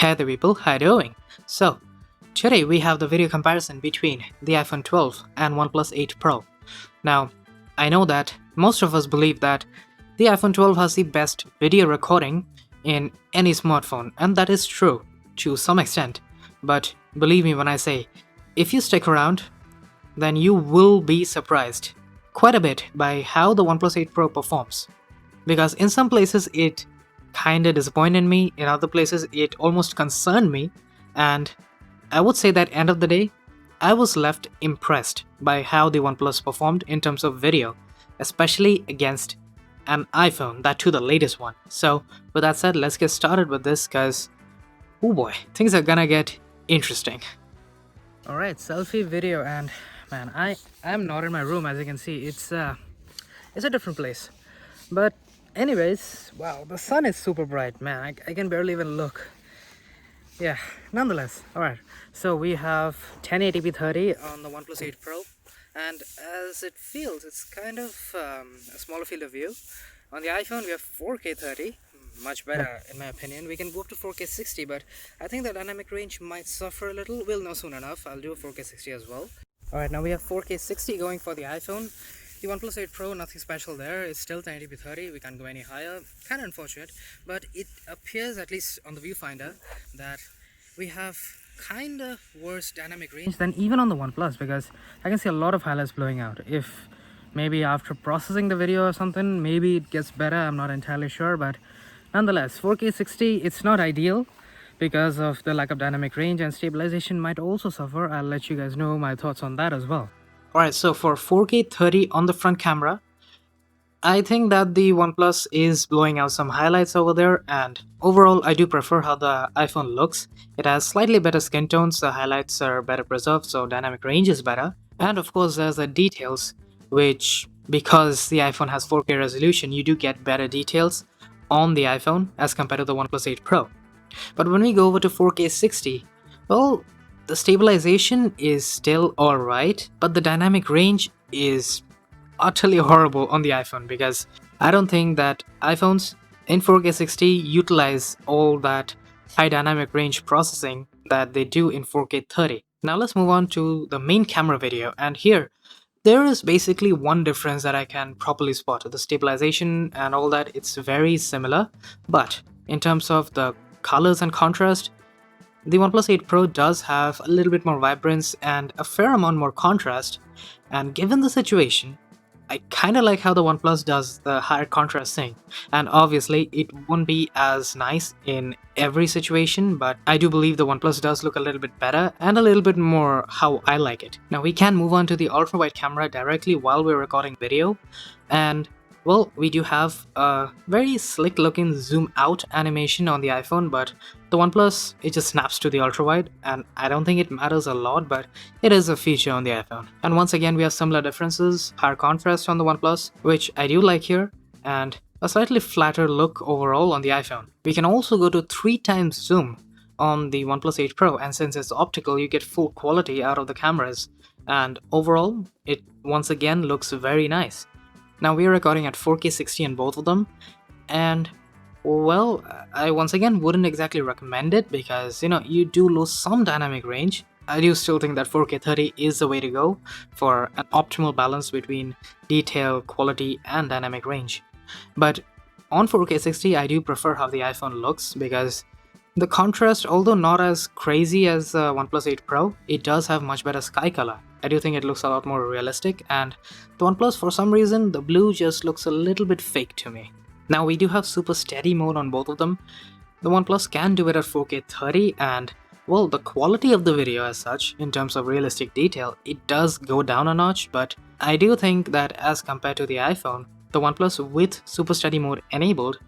Hey there people, how you doing? So, today we have the video comparison between the iPhone 12 and OnePlus 8 Pro. Now, I know that most of us believe that the iPhone 12 has the best video recording in any smartphone, and that is true to some extent. But believe me when I say, if you stick around, then you will be surprised quite a bit by how the OnePlus 8 Pro performs. Because in some places it kinda disappointed me, in other places it almost concerned me, and I would say that end of the day, I was left impressed by how the OnePlus performed in terms of video, especially against an iPhone, that too the latest one. So with that said, let's get started with this because, oh boy, things are gonna get interesting. Alright, selfie video, and man, I am not in my room. As you can see, it's a different place. But anyways, wow, the sun is super bright, man. I can barely even look. Yeah, nonetheless, alright, so we have 1080p 30 on the OnePlus 8 Pro, and as it feels, it's kind of a smaller field of view. On the iPhone we have 4K 30, much better in my opinion. We can go up to 4K 60, but I think the dynamic range might suffer a little. We'll know soon enough. I'll do a 4K 60 as well. Alright, now we have 4K 60 going for the iPhone. The OnePlus 8 Pro, nothing special there. It's still 1080p 30. We can't go any higher. Kind of unfortunate, but it appears, at least on the viewfinder, that we have kind of worse dynamic range than even on the OnePlus, because I can see a lot of highlights blowing out. If maybe after processing the video or something, maybe it gets better. I'm not entirely sure, but nonetheless, 4K 60, it's not ideal because of the lack of dynamic range, and stabilization might also suffer. I'll let you guys know my thoughts on that as well. Alright, so for 4K 30 on the front camera, I think that the OnePlus is blowing out some highlights over there, and overall I do prefer how the iPhone looks. It has slightly better skin tones, the highlights are better preserved, so dynamic range is better. And of course there's the details, which, because the iPhone has 4K resolution, you do get better details on the iPhone as compared to the OnePlus 8 Pro. But when we go over to 4K 60, well, the stabilization is still alright, but the dynamic range is utterly horrible on the iPhone, because I don't think that iPhones in 4K 60 utilize all that high dynamic range processing that they do in 4K 30. Now let's move on to the main camera video, and here there is basically one difference that I can properly spot. The stabilization and all that, it's very similar, but in terms of the colors and contrast, the OnePlus 8 Pro does have a little bit more vibrance and a fair amount more contrast, and given the situation, I kinda like how the OnePlus does the higher contrast thing. And obviously it won't be as nice in every situation, but I do believe the OnePlus does look a little bit better and a little bit more how I like it. Now we can move on to the ultra-wide camera directly while we're recording video, and well, we do have a very slick looking zoom out animation on the iPhone, but the OnePlus, it just snaps to the ultra-wide, and I don't think it matters a lot, but it is a feature on the iPhone. And once again, we have similar differences, higher contrast on the OnePlus, which I do like here, and a slightly flatter look overall on the iPhone. We can also go to 3 times zoom on the OnePlus 8 Pro, and since it's optical, you get full quality out of the cameras, and overall, it once again looks very nice. Now we are recording at 4K 60 in both of them, and well, I once again wouldn't exactly recommend it because, you do lose some dynamic range. I do still think that 4K 30 is the way to go for an optimal balance between detail, quality, and dynamic range. But on 4K 60, I do prefer how the iPhone looks because the contrast, although not as crazy as the OnePlus 8 Pro, it does have much better sky color. I do think it looks a lot more realistic, and the OnePlus, for some reason, the blue just looks a little bit fake to me. Now we do have super steady mode on both of them. The OnePlus can do it at 4K 30, and well, the quality of the video as such, in terms of realistic detail, it does go down a notch, but I do think that as compared to the iPhone, the OnePlus with super steady mode enabled,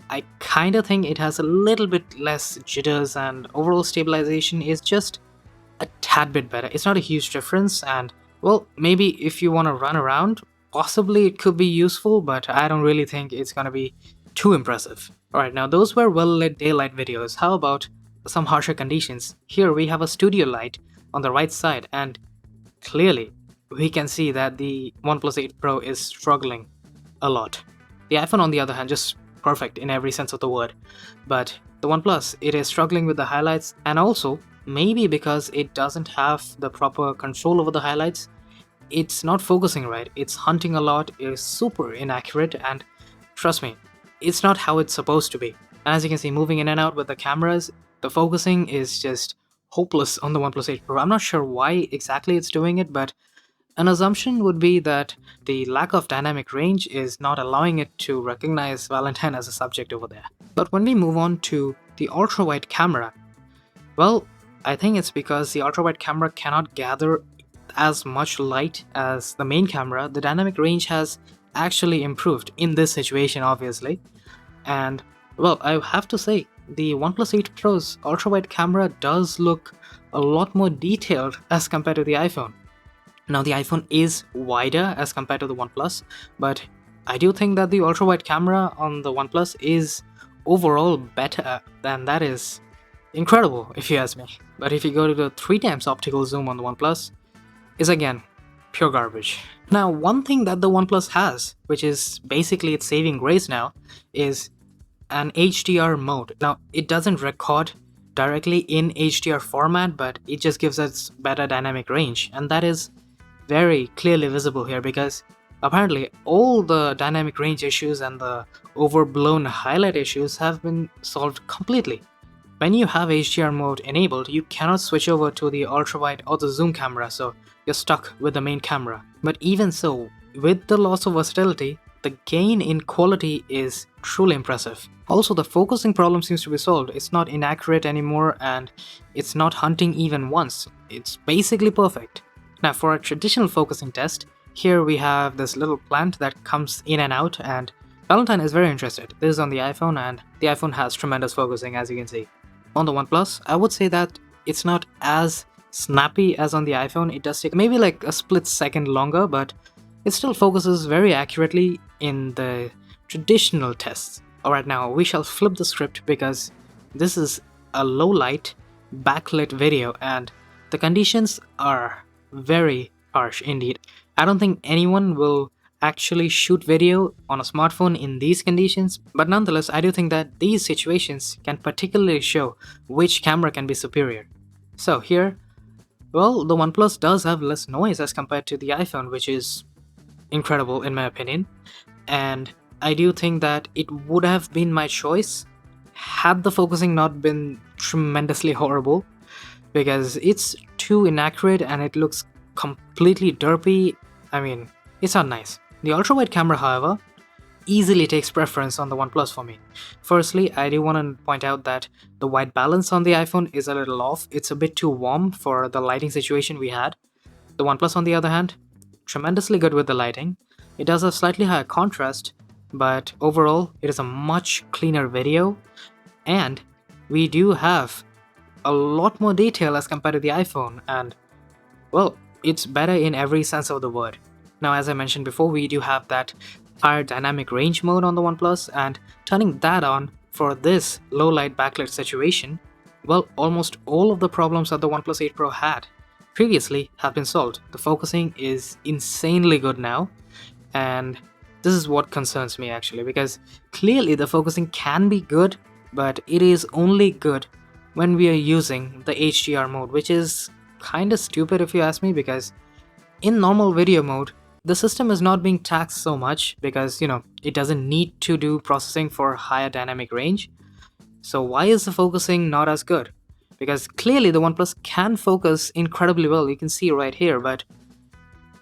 I kinda think it has a little bit less jitters, and overall stabilization is just a tad bit better. It's not a huge difference, and well, maybe if you want to run around, possibly it could be useful, but I don't really think it's gonna be too impressive. Alright, now those were well-lit daylight videos. How about some harsher conditions? Here we have a studio light on the right side, and clearly we can see that the OnePlus 8 Pro is struggling a lot. The iPhone, on the other hand, just perfect in every sense of the word, but the OnePlus, it is struggling with the highlights, and also maybe because it doesn't have the proper control over the highlights, it's not focusing right. It's hunting a lot, it is super inaccurate, and trust me, it's not how it's supposed to be. As you can see, moving in and out with the cameras, the focusing is just hopeless on the OnePlus 8 Pro. I'm not sure why exactly it's doing it, but an assumption would be that the lack of dynamic range is not allowing it to recognize Valentine as a subject over there. But when we move on to the ultra-wide camera, well, I think it's because the ultra-wide camera cannot gather as much light as the main camera. The dynamic range has actually improved in this situation, obviously. And, well, I have to say, the OnePlus 8 Pro's ultra-wide camera does look a lot more detailed as compared to the iPhone. Now, the iPhone is wider as compared to the OnePlus, but I do think that the ultra-wide camera on the OnePlus is overall better, and that is incredible if you ask me. But if you go to the 3 times optical zoom on the OnePlus, is again pure garbage. Now, one thing that the OnePlus has, which is basically its saving grace now, is an HDR mode. Now, it doesn't record directly in HDR format, but it just gives us better dynamic range, and that is very clearly visible here because apparently all the dynamic range issues and the overblown highlight issues have been solved completely. When you have HDR mode enabled, you cannot switch over to the ultra-wide or the zoom camera, so you're stuck with the main camera. But even so, with the loss of versatility, the gain in quality is truly impressive. Also, the focusing problem seems to be solved. It's not inaccurate anymore, and it's not hunting even once. It's basically perfect. Now, for a traditional focusing test, here we have this little plant that comes in and out, and Valentine is very interested. This is on the iPhone, and the iPhone has tremendous focusing, as you can see. On the OnePlus, I would say that it's not as snappy as on the iPhone. It does take maybe like a split second longer, but it still focuses very accurately in the traditional tests. Alright, now we shall flip the script because this is a low light, backlit video, and the conditions are very harsh indeed. I don't think anyone will actually shoot video on a smartphone in these conditions, but nonetheless, I do think that these situations can particularly show which camera can be superior. So here, well, the OnePlus does have less noise as compared to the iPhone, which is incredible in my opinion, and I do think that it would have been my choice had the focusing not been tremendously horrible, because it's too inaccurate and it looks completely derpy. I mean, it's not nice. The ultra-wide camera, however, easily takes preference on the OnePlus for me. Firstly, I do want to point out that the white balance on the iPhone is a little off. It's a bit too warm for the lighting situation we had. The OnePlus, on the other hand, tremendously good with the lighting. It does have slightly higher contrast, but overall, it is a much cleaner video, and we do have a lot more detail as compared to the iPhone, and well, it's better in every sense of the word. Now, as I mentioned before, we do have that higher dynamic range mode on the OnePlus, and turning that on for this low light backlit situation, well, almost all of the problems that the OnePlus 8 Pro had previously have been solved. The focusing is insanely good now, and this is what concerns me actually, because clearly the focusing can be good, but it is only good when we are using the HDR mode, which is kinda stupid if you ask me, because in normal video mode, the system is not being taxed so much because, it doesn't need to do processing for higher dynamic range. So why is the focusing not as good? Because clearly the OnePlus can focus incredibly well, you can see right here, but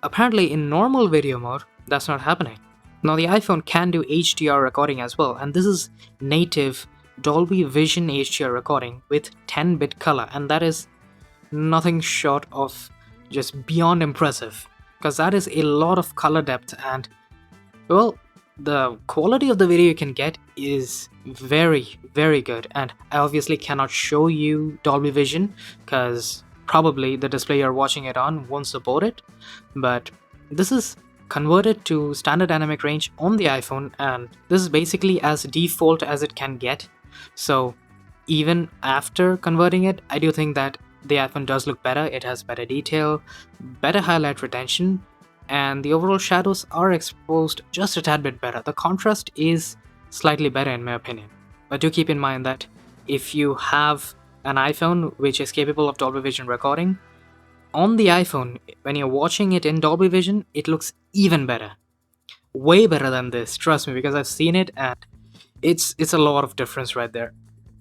apparently in normal video mode, that's not happening. Now, the iPhone can do HDR recording as well, and this is native Dolby Vision HDR recording with 10-bit color, and that is nothing short of just beyond impressive, because that is a lot of color depth, and well, the quality of the video you can get is very, very good. And I obviously cannot show you Dolby Vision because probably the display you're watching it on won't support it, but this is converted to standard dynamic range on the iPhone, and this is basically as default as it can get. So even after converting it, I do think that the iPhone does look better. It has better detail, better highlight retention, and the overall shadows are exposed just a tad bit better. The contrast is slightly better in my opinion, but do keep in mind that if you have an iPhone which is capable of Dolby Vision recording, on the iPhone, when you're watching it in Dolby Vision, it looks even better. Way better than this, trust me, because I've seen it and it's a lot of difference right there.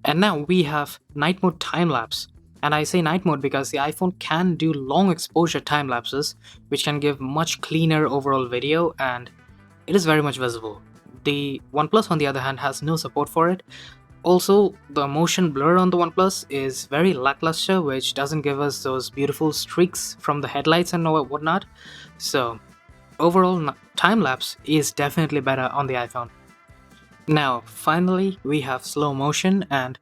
And now we have night mode time lapse. And I say night mode because the iPhone can do long exposure time lapses, which can give much cleaner overall video, and it is very much visible. The OnePlus, on the other hand, has no support for it. Also, the motion blur on the OnePlus is very lackluster, which doesn't give us those beautiful streaks from the headlights and whatnot. So, overall, time lapse is definitely better on the iPhone. Now, finally, we have slow motion, and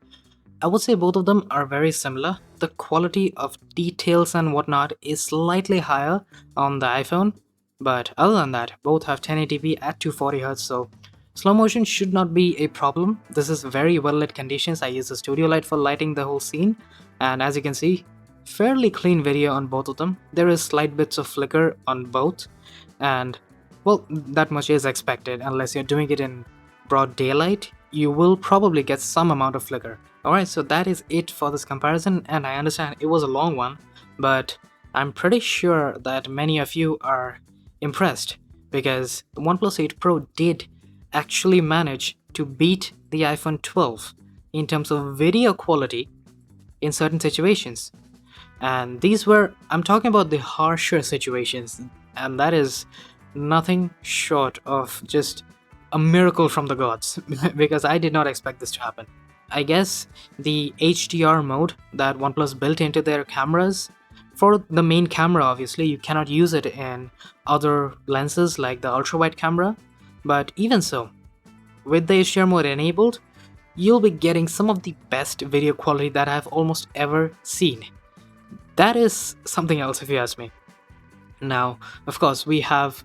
I would say both of them are very similar. The quality of details and whatnot is slightly higher on the iPhone, but other than that, both have 1080p at 240Hz, so slow motion should not be a problem. This is very well lit conditions. I use a studio light for lighting the whole scene, and as you can see, fairly clean video on both of them. There is slight bits of flicker on both, and well, that much is expected unless you're doing it in broad daylight. You will probably get some amount of flicker. Alright, so that is it for this comparison, and I understand it was a long one, but I'm pretty sure that many of you are impressed because the OnePlus 8 Pro did actually manage to beat the iPhone 12 in terms of video quality in certain situations. And these were, I'm talking about the harsher situations, and that is nothing short of just a miracle from the gods because I did not expect this to happen. I guess the HDR mode that OnePlus built into their cameras, for the main camera obviously you cannot use it in other lenses like the ultra-wide camera, but even so, with the HDR mode enabled, you'll be getting some of the best video quality that I've almost ever seen. That is something else if you ask me. Now, of course, we have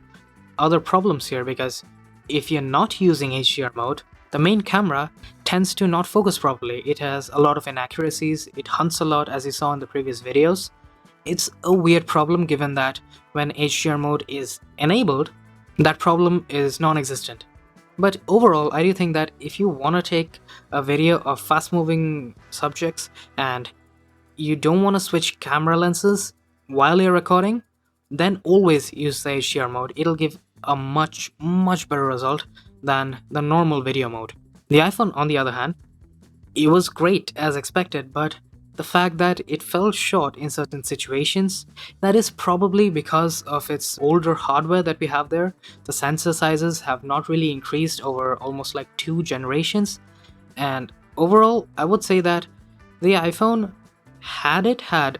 other problems here because if you're not using HDR mode, the main camera tends to not focus properly. It has a lot of inaccuracies, it hunts a lot as you saw in the previous videos. It's a weird problem given that when HDR mode is enabled, that problem is non-existent. But overall, I do think that if you want to take a video of fast-moving subjects and you don't want to switch camera lenses while you're recording, then always use the HDR mode. It'll give a much better result than the normal video mode. The iPhone, on the other hand, it was great as expected, but the fact that it fell short in certain situations, that is probably because of its older hardware that we have there. The sensor sizes have not really increased over almost like 2 generations, and overall I would say that the iPhone, had it had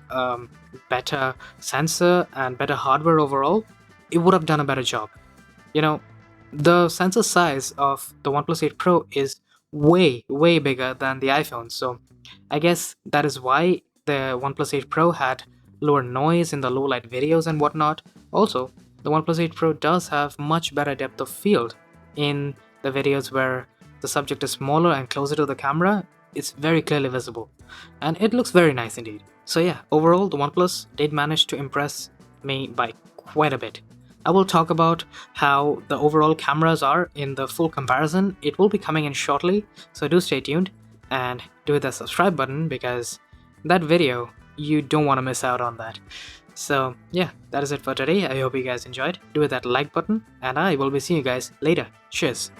better sensor and better hardware overall, it would have done a better job. You know, the sensor size of the OnePlus 8 Pro is way bigger than the iPhone, so I guess that is why the OnePlus 8 Pro had lower noise in the low light videos and whatnot. Also, the OnePlus 8 Pro does have much better depth of field in the videos where the subject is smaller and closer to the camera. It's very clearly visible, and it looks very nice indeed. So yeah, overall the OnePlus did manage to impress me by quite a bit. I will talk about how the overall cameras are in the full comparison. It will be coming in shortly, so do stay tuned and do hit that subscribe button because that video, you don't want to miss out on that. So yeah, that is it for today. I hope you guys enjoyed. Do hit that like button and I will be seeing you guys later. Cheers.